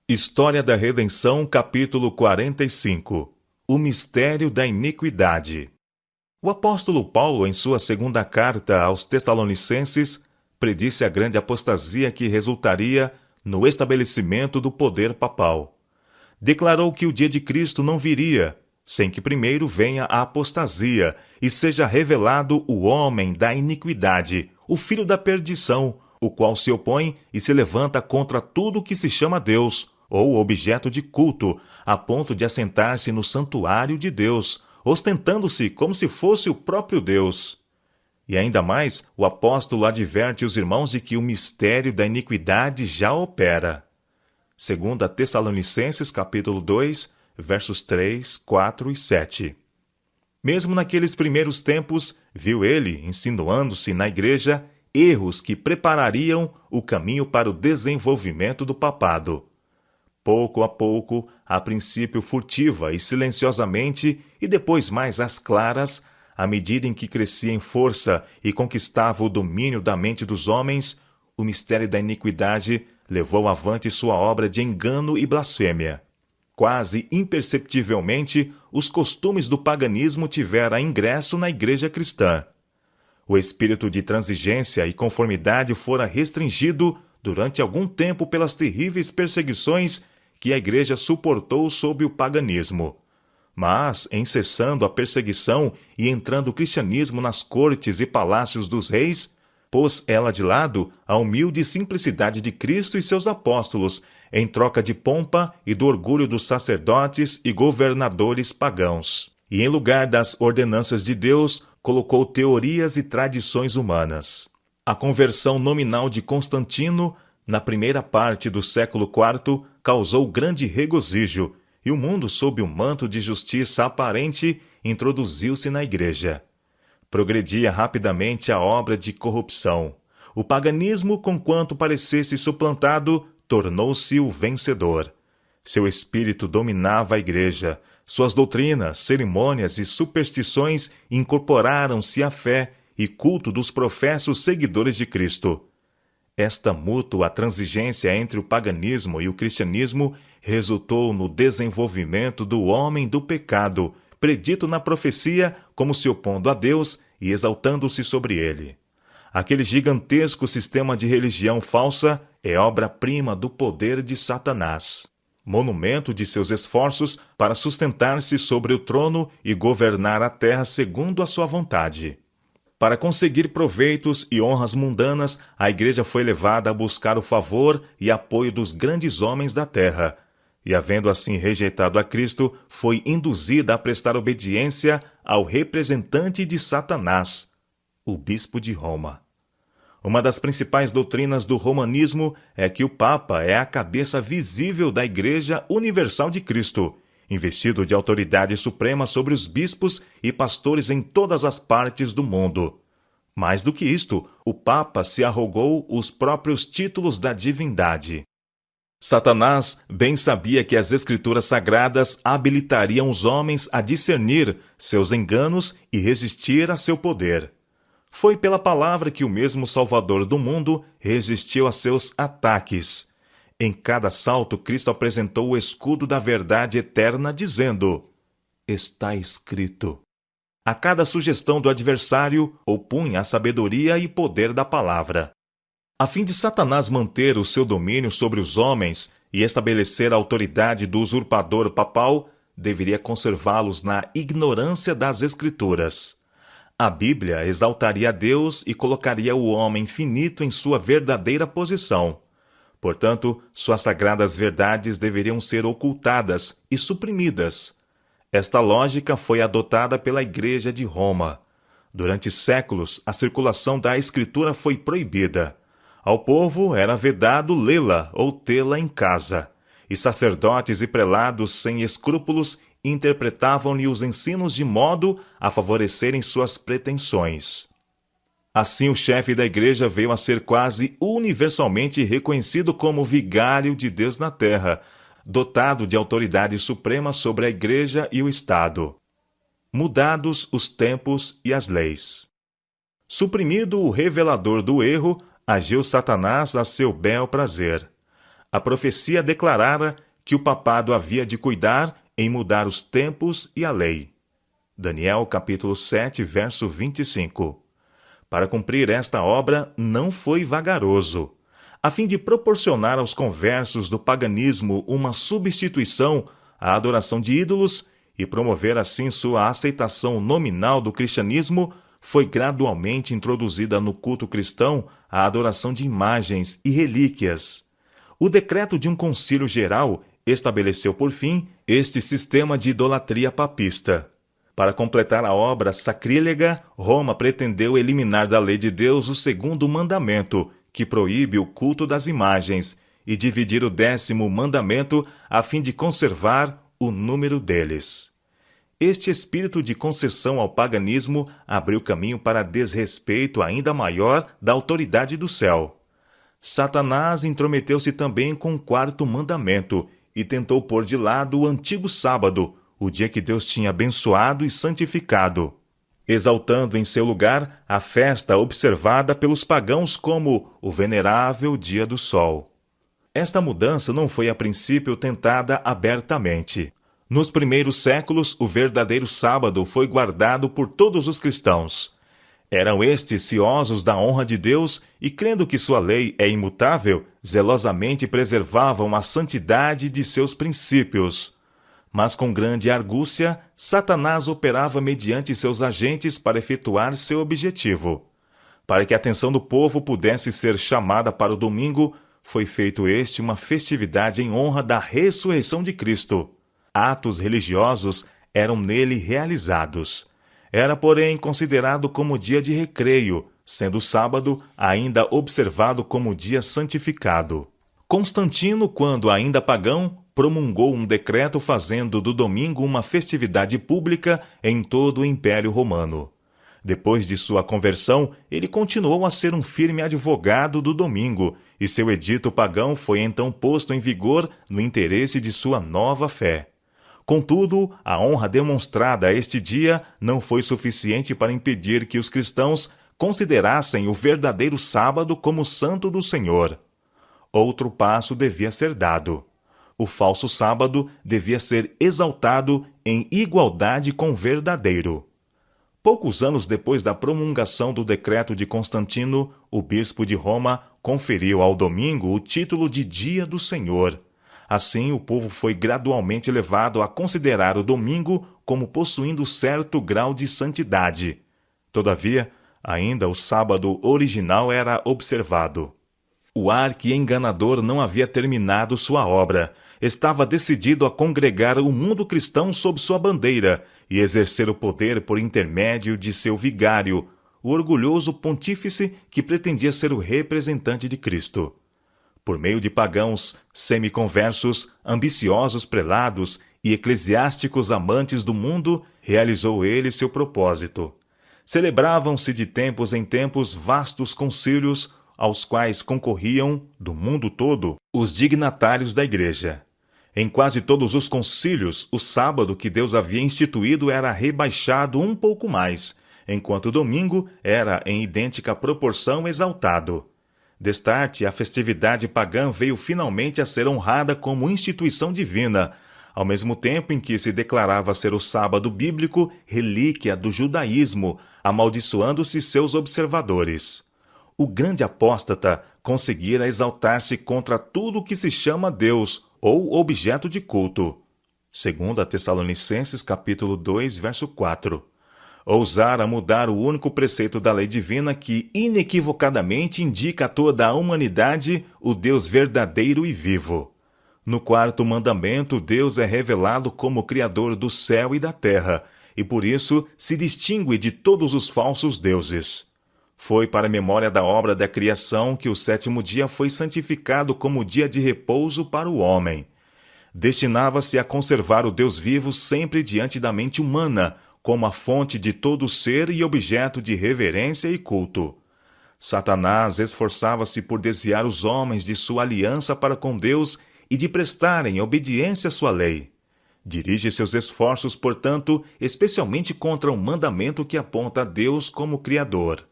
História da Redenção, capítulo 45. O mistério da iniquidade. O apóstolo Paulo, em sua segunda carta aos Tessalonicenses, predisse a grande apostasia que resultaria no estabelecimento do poder papal. Declarou que o dia de Cristo não viria, sem que primeiro venha a apostasia e seja revelado o homem da iniquidade, o filho da perdição, o qual se opõe e se levanta contra tudo que se chama Deus, ou objeto de culto, a ponto de assentar-se no santuário de Deus, ostentando-se como se fosse o próprio Deus. E ainda mais, o apóstolo adverte os irmãos de que o mistério da iniquidade já opera. 2 Tessalonicenses, capítulo 2, versos 3, 4 e 7. Mesmo naqueles primeiros tempos, viu ele, insinuando-se na igreja, erros que preparariam o caminho para o desenvolvimento do papado. Pouco a pouco, a princípio furtiva e silenciosamente, e depois mais às claras, à medida em que crescia em força e conquistava o domínio da mente dos homens, o mistério da iniquidade levou avante sua obra de engano e blasfêmia. Quase imperceptivelmente, os costumes do paganismo tiveram ingresso na igreja cristã. O espírito de transigência e conformidade fora restringido durante algum tempo pelas terríveis perseguições que a igreja suportou sob o paganismo. Mas, em cessando a perseguição e entrando o cristianismo nas cortes e palácios dos reis, pôs ela de lado a humilde simplicidade de Cristo e seus apóstolos, em troca de pompa e do orgulho dos sacerdotes e governadores pagãos. E em lugar das ordenanças de Deus, colocou teorias e tradições humanas. A conversão nominal de Constantino, na primeira parte do século IV, causou grande regozijo, e o mundo, sob o manto de justiça aparente, introduziu-se na igreja. Progredia rapidamente a obra de corrupção. O paganismo, conquanto parecesse suplantado, tornou-se o vencedor. Seu espírito dominava a igreja. Suas doutrinas, cerimônias e superstições incorporaram-se à fé e culto dos professos seguidores de Cristo. Esta mútua transigência entre o paganismo e o cristianismo resultou no desenvolvimento do homem do pecado, predito na profecia como se opondo a Deus e exaltando-se sobre ele. Aquele gigantesco sistema de religião falsa é obra-prima do poder de Satanás, monumento de seus esforços para sustentar-se sobre o trono e governar a terra segundo a sua vontade. Para conseguir proveitos e honras mundanas, a igreja foi levada a buscar o favor e apoio dos grandes homens da terra, e havendo assim rejeitado a Cristo, foi induzida a prestar obediência ao representante de Satanás, o bispo de Roma. Uma das principais doutrinas do romanismo é que o Papa é a cabeça visível da Igreja Universal de Cristo, investido de autoridade suprema sobre os bispos e pastores em todas as partes do mundo. Mais do que isto, o Papa se arrogou os próprios títulos da divindade. Satanás bem sabia que as Escrituras Sagradas habilitariam os homens a discernir seus enganos e resistir a seu poder. Foi pela palavra que o mesmo Salvador do mundo resistiu a seus ataques. Em cada assalto, Cristo apresentou o escudo da verdade eterna, dizendo: "Está escrito." A cada sugestão do adversário, opunha a sabedoria e poder da palavra. A fim de Satanás manter o seu domínio sobre os homens e estabelecer a autoridade do usurpador papal, deveria conservá-los na ignorância das Escrituras. A Bíblia exaltaria a Deus e colocaria o homem finito em sua verdadeira posição. Portanto, suas sagradas verdades deveriam ser ocultadas e suprimidas. Esta lógica foi adotada pela Igreja de Roma. Durante séculos, a circulação da Escritura foi proibida. Ao povo era vedado lê-la ou tê-la em casa, e sacerdotes e prelados sem escrúpulos interpretavam-lhe os ensinos de modo a favorecerem suas pretensões. Assim, o chefe da igreja veio a ser quase universalmente reconhecido como vigário de Deus na terra, dotado de autoridade suprema sobre a igreja e o Estado. Mudados os tempos e as leis. Suprimido o revelador do erro, agiu Satanás a seu bel prazer. A profecia declarara que o papado havia de cuidar em mudar os tempos e a lei. Daniel capítulo 7, verso 25. Para cumprir esta obra, não foi vagaroso. A fim de proporcionar aos conversos do paganismo uma substituição à adoração de ídolos e promover assim sua aceitação nominal do cristianismo, foi gradualmente introduzida no culto cristão a adoração de imagens e relíquias. O decreto de um concílio geral estabeleceu por fim este sistema de idolatria papista. Para completar a obra sacrílega, Roma pretendeu eliminar da lei de Deus o segundo mandamento, que proíbe o culto das imagens, e dividir o 10º mandamento a fim de conservar o número deles. Este espírito de concessão ao paganismo abriu caminho para desrespeito ainda maior da autoridade do céu. Satanás intrometeu-se também com o 4º mandamento e tentou pôr de lado o antigo sábado, o dia que Deus tinha abençoado e santificado, exaltando em seu lugar a festa observada pelos pagãos como o venerável dia do sol. Esta mudança não foi a princípio tentada abertamente. Nos primeiros séculos, o verdadeiro sábado foi guardado por todos os cristãos. Eram estes ciosos da honra de Deus e, crendo que sua lei é imutável, zelosamente preservavam a santidade de seus princípios. Mas com grande argúcia, Satanás operava mediante seus agentes para efetuar seu objetivo. Para que a atenção do povo pudesse ser chamada para o domingo, foi feito este uma festividade em honra da ressurreição de Cristo. Atos religiosos eram nele realizados. Era, porém, considerado como dia de recreio, sendo o sábado ainda observado como dia santificado. Constantino, quando ainda pagão, promulgou um decreto fazendo do domingo uma festividade pública em todo o Império Romano. Depois de sua conversão, ele continuou a ser um firme advogado do domingo, e seu edito pagão foi então posto em vigor no interesse de sua nova fé. Contudo, a honra demonstrada a este dia não foi suficiente para impedir que os cristãos considerassem o verdadeiro sábado como santo do Senhor. Outro passo devia ser dado. O falso sábado devia ser exaltado em igualdade com o verdadeiro. Poucos anos depois da promulgação do decreto de Constantino, o bispo de Roma conferiu ao domingo o título de Dia do Senhor. Assim, o povo foi gradualmente levado a considerar o domingo como possuindo certo grau de santidade. Todavia, ainda o sábado original era observado. O arqui-enganador não havia terminado sua obra. Estava decidido a congregar o mundo cristão sob sua bandeira e exercer o poder por intermédio de seu vigário, o orgulhoso pontífice que pretendia ser o representante de Cristo. Por meio de pagãos, semiconversos, ambiciosos prelados e eclesiásticos amantes do mundo, realizou ele seu propósito. Celebravam-se de tempos em tempos vastos concílios, aos quais concorriam, do mundo todo, os dignatários da Igreja. Em quase todos os concílios, o sábado que Deus havia instituído era rebaixado um pouco mais, enquanto o domingo era, em idêntica proporção, exaltado. Destarte, a festividade pagã veio finalmente a ser honrada como instituição divina, ao mesmo tempo em que se declarava ser o sábado bíblico relíquia do judaísmo, amaldiçoando-se seus observadores. O grande apóstata conseguira exaltar-se contra tudo o que se chama Deus ou objeto de culto. 2 Tessalonicenses capítulo 2, verso 4. Ousara mudar o único preceito da lei divina que inequivocadamente indica a toda a humanidade o Deus verdadeiro e vivo. No 4º mandamento, Deus é revelado como Criador do céu e da terra, e por isso se distingue de todos os falsos deuses. Foi para a memória da obra da criação que o 7º dia foi santificado como dia de repouso para o homem. Destinava-se a conservar o Deus vivo sempre diante da mente humana, como a fonte de todo ser e objeto de reverência e culto. Satanás esforçava-se por desviar os homens de sua aliança para com Deus e de prestarem obediência à sua lei. Dirige seus esforços, portanto, especialmente contra o mandamento que aponta a Deus como Criador.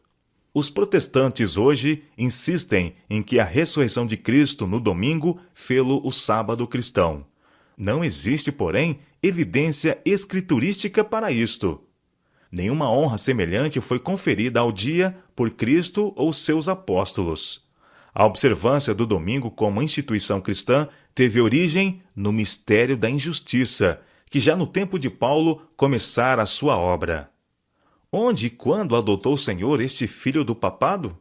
Os protestantes hoje insistem em que a ressurreição de Cristo no domingo fê-lo o sábado cristão. Não existe, porém, evidência escriturística para isto. Nenhuma honra semelhante foi conferida ao dia por Cristo ou seus apóstolos. A observância do domingo como instituição cristã teve origem no mistério da injustiça, que já no tempo de Paulo começara a sua obra. Onde e quando adotou o Senhor este filho do papado?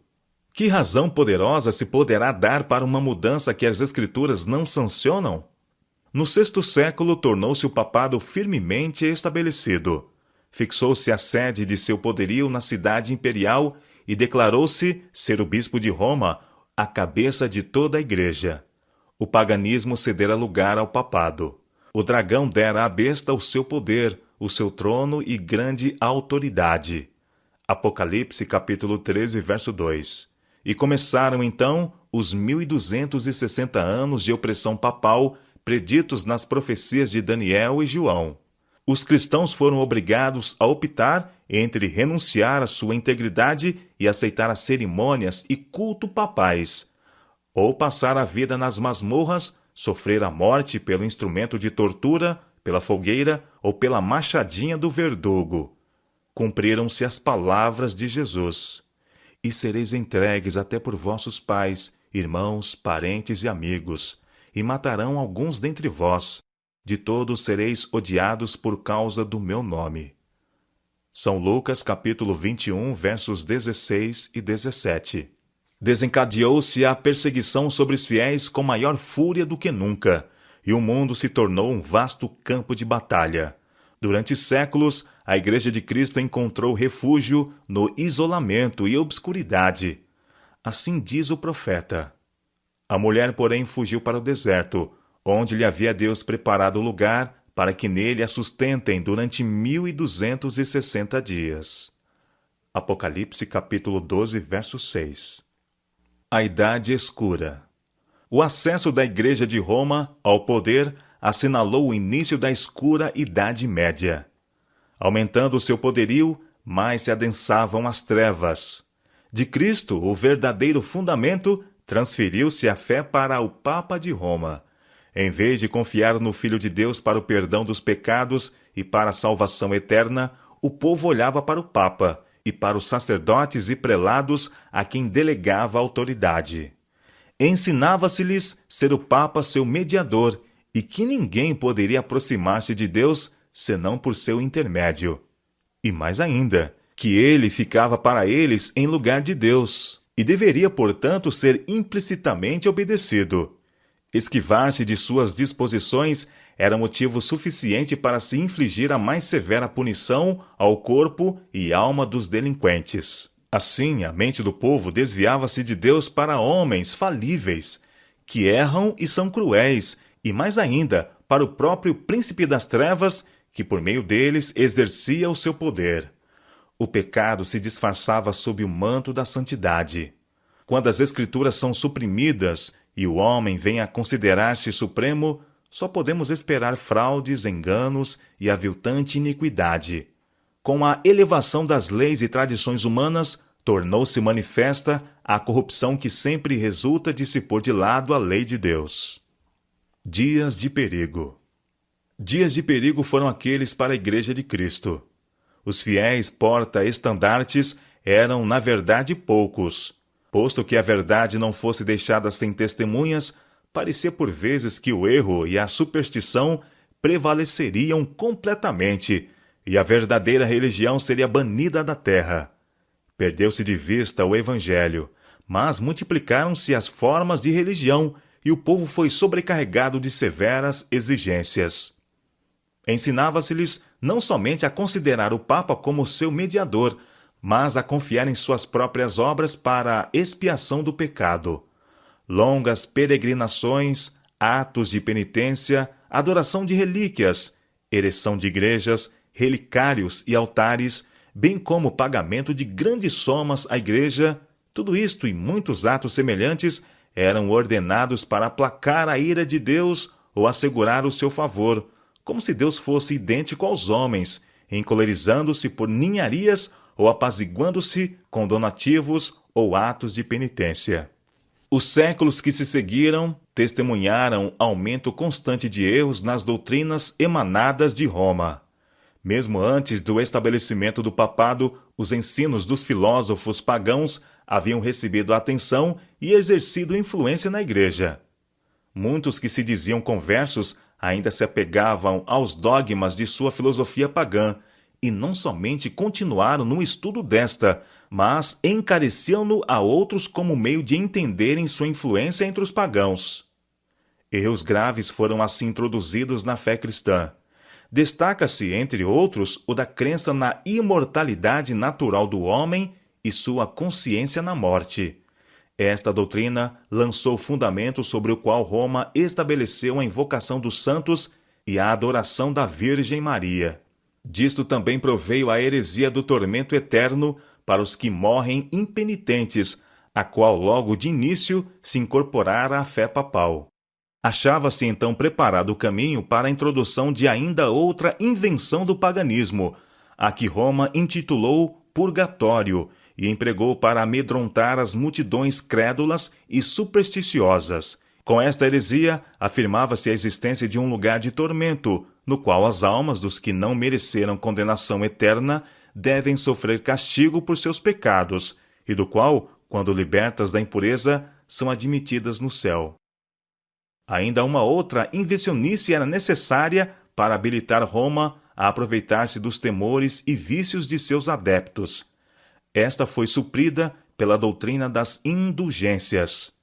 Que razão poderosa se poderá dar para uma mudança que as Escrituras não sancionam? No sexto século tornou-se o papado firmemente estabelecido. Fixou-se a sede de seu poderio na cidade imperial e declarou-se ser o bispo de Roma a cabeça de toda a igreja. O paganismo cedera lugar ao papado. O dragão dera à besta o seu poder, o seu trono e grande autoridade. Apocalipse capítulo 13, verso 2. E começaram então os 1260 anos de opressão papal preditos nas profecias de Daniel e João. Os cristãos foram obrigados a optar entre renunciar à sua integridade e aceitar as cerimônias e culto papais, ou passar a vida nas masmorras, sofrer a morte pelo instrumento de tortura, pela fogueira ou pela machadinha do verdugo. Cumpriram-se as palavras de Jesus: e sereis entregues até por vossos pais, irmãos, parentes e amigos, e matarão alguns dentre vós. De todos sereis odiados por causa do meu nome. São Lucas capítulo 21, versos 16 e 17. Desencadeou-se a perseguição sobre os fiéis com maior fúria do que nunca, e o mundo se tornou um vasto campo de batalha. Durante séculos, a Igreja de Cristo encontrou refúgio no isolamento e obscuridade. Assim diz o profeta. A mulher, porém, fugiu para o deserto, onde lhe havia Deus preparado lugar para que nele a sustentem durante 1260 dias. Apocalipse capítulo 12, verso 6. A Idade Escura. O acesso da Igreja de Roma ao poder assinalou o início da escura Idade Média. Aumentando o seu poderio, mais se adensavam as trevas. De Cristo, o verdadeiro fundamento, transferiu-se a fé para o Papa de Roma. Em vez de confiar no Filho de Deus para o perdão dos pecados e para a salvação eterna, o povo olhava para o Papa e para os sacerdotes e prelados a quem delegava a autoridade. Ensinava-se-lhes ser o Papa seu mediador e que ninguém poderia aproximar-se de Deus senão por seu intermédio. E mais ainda, que ele ficava para eles em lugar de Deus e deveria, portanto, ser implicitamente obedecido. Esquivar-se de suas disposições era motivo suficiente para se infligir a mais severa punição ao corpo e alma dos delinquentes. Assim, a mente do povo desviava-se de Deus para homens falíveis, que erram e são cruéis, e mais ainda, para o próprio príncipe das trevas, que por meio deles exercia o seu poder. O pecado se disfarçava sob o manto da santidade. Quando as Escrituras são suprimidas e o homem vem a considerar-se supremo, só podemos esperar fraudes, enganos e aviltante iniquidade. Com a elevação das leis e tradições humanas, tornou-se manifesta a corrupção que sempre resulta de se pôr de lado a lei de Deus. Dias de perigo. Dias de perigo foram aqueles para a Igreja de Cristo. Os fiéis porta-estandartes eram, na verdade, poucos. Posto que a verdade não fosse deixada sem testemunhas, parecia por vezes que o erro e a superstição prevaleceriam completamente, e a verdadeira religião seria banida da terra. Perdeu-se de vista o Evangelho, mas multiplicaram-se as formas de religião, e o povo foi sobrecarregado de severas exigências. Ensinava-se-lhes não somente a considerar o Papa como seu mediador, mas a confiar em suas próprias obras para a expiação do pecado. Longas peregrinações, atos de penitência, adoração de relíquias, ereção de igrejas, relicários e altares, bem como pagamento de grandes somas à igreja, tudo isto e muitos atos semelhantes eram ordenados para aplacar a ira de Deus ou assegurar o seu favor, como se Deus fosse idêntico aos homens, encolerizando-se por ninharias ou apaziguando-se com donativos ou atos de penitência. Os séculos que se seguiram testemunharam aumento constante de erros nas doutrinas emanadas de Roma. Mesmo antes do estabelecimento do papado, os ensinos dos filósofos pagãos haviam recebido atenção e exercido influência na Igreja. Muitos que se diziam conversos ainda se apegavam aos dogmas de sua filosofia pagã, e não somente continuaram no estudo desta, mas encareciam-no a outros como meio de entenderem sua influência entre os pagãos. Erros graves foram assim introduzidos na fé cristã. Destaca-se, entre outros, o da crença na imortalidade natural do homem e sua consciência na morte. Esta doutrina lançou o fundamento sobre o qual Roma estabeleceu a invocação dos santos e a adoração da Virgem Maria. Disto também proveio a heresia do tormento eterno para os que morrem impenitentes, a qual logo de início se incorporara à fé papal. Achava-se então preparado o caminho para a introdução de ainda outra invenção do paganismo, a que Roma intitulou purgatório, e empregou para amedrontar as multidões crédulas e supersticiosas. Com esta heresia, afirmava-se a existência de um lugar de tormento, no qual as almas dos que não mereceram condenação eterna devem sofrer castigo por seus pecados, e do qual, quando libertas da impureza, são admitidas no céu. Ainda uma outra invencionice era necessária para habilitar Roma a aproveitar-se dos temores e vícios de seus adeptos. Esta foi suprida pela doutrina das indulgências.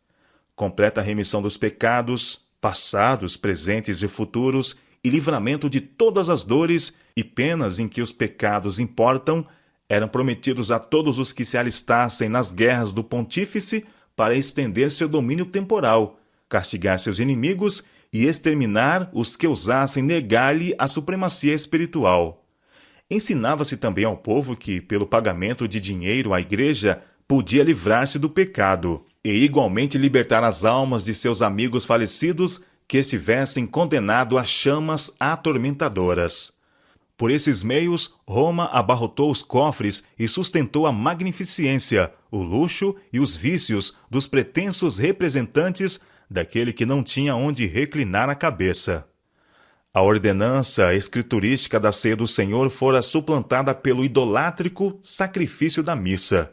Completa remissão dos pecados, passados, presentes e futuros, e livramento de todas as dores e penas em que os pecados importam, eram prometidos a todos os que se alistassem nas guerras do pontífice para estender seu domínio temporal, castigar seus inimigos e exterminar os que ousassem negar-lhe a supremacia espiritual. Ensinava-se também ao povo que, pelo pagamento de dinheiro à Igreja, podia livrar-se do pecado e igualmente libertar as almas de seus amigos falecidos que estivessem condenados a chamas atormentadoras. Por esses meios, Roma abarrotou os cofres e sustentou a magnificência, o luxo e os vícios dos pretensos representantes daquele que não tinha onde reclinar a cabeça. A ordenança escriturística da ceia do Senhor fora suplantada pelo idolátrico sacrifício da missa.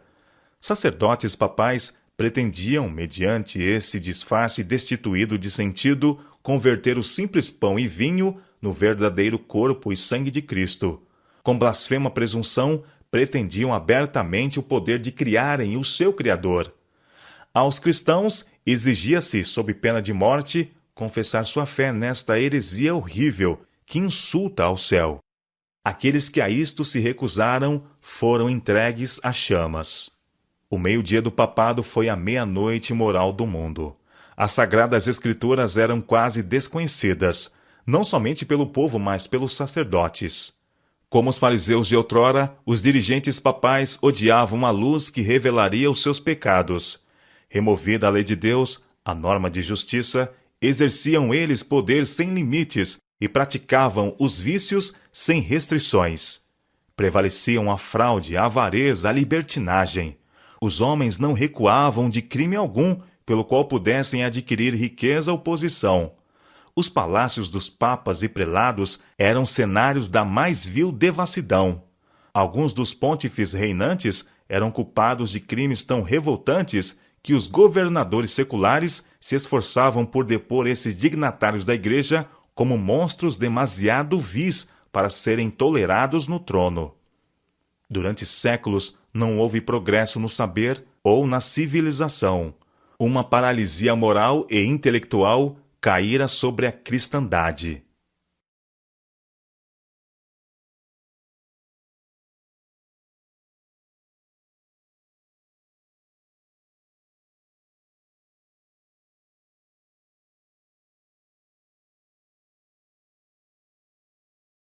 Sacerdotes papais pretendiam, mediante esse disfarce destituído de sentido, converter o simples pão e vinho no verdadeiro corpo e sangue de Cristo. Com blasfema presunção, pretendiam abertamente o poder de criarem o seu Criador. Aos cristãos exigia-se, sob pena de morte, confessar sua fé nesta heresia horrível que insulta ao céu. Aqueles que a isto se recusaram foram entregues às chamas. O meio-dia do papado foi a meia-noite moral do mundo. As sagradas escrituras eram quase desconhecidas, não somente pelo povo, mas pelos sacerdotes. Como os fariseus de outrora, os dirigentes papais odiavam a luz que revelaria os seus pecados. Removida a lei de Deus, a norma de justiça, exerciam eles poder sem limites e praticavam os vícios sem restrições. Prevaleciam a fraude, a avareza, a libertinagem. Os homens não recuavam de crime algum pelo qual pudessem adquirir riqueza ou posição. Os palácios dos papas e prelados eram cenários da mais vil devassidão. Alguns dos pontífices reinantes eram culpados de crimes tão revoltantes que os governadores seculares se esforçavam por depor esses dignatários da Igreja como monstros demasiado vis para serem tolerados no trono. Durante séculos não houve progresso no saber ou na civilização. Uma paralisia moral e intelectual caíra sobre a cristandade.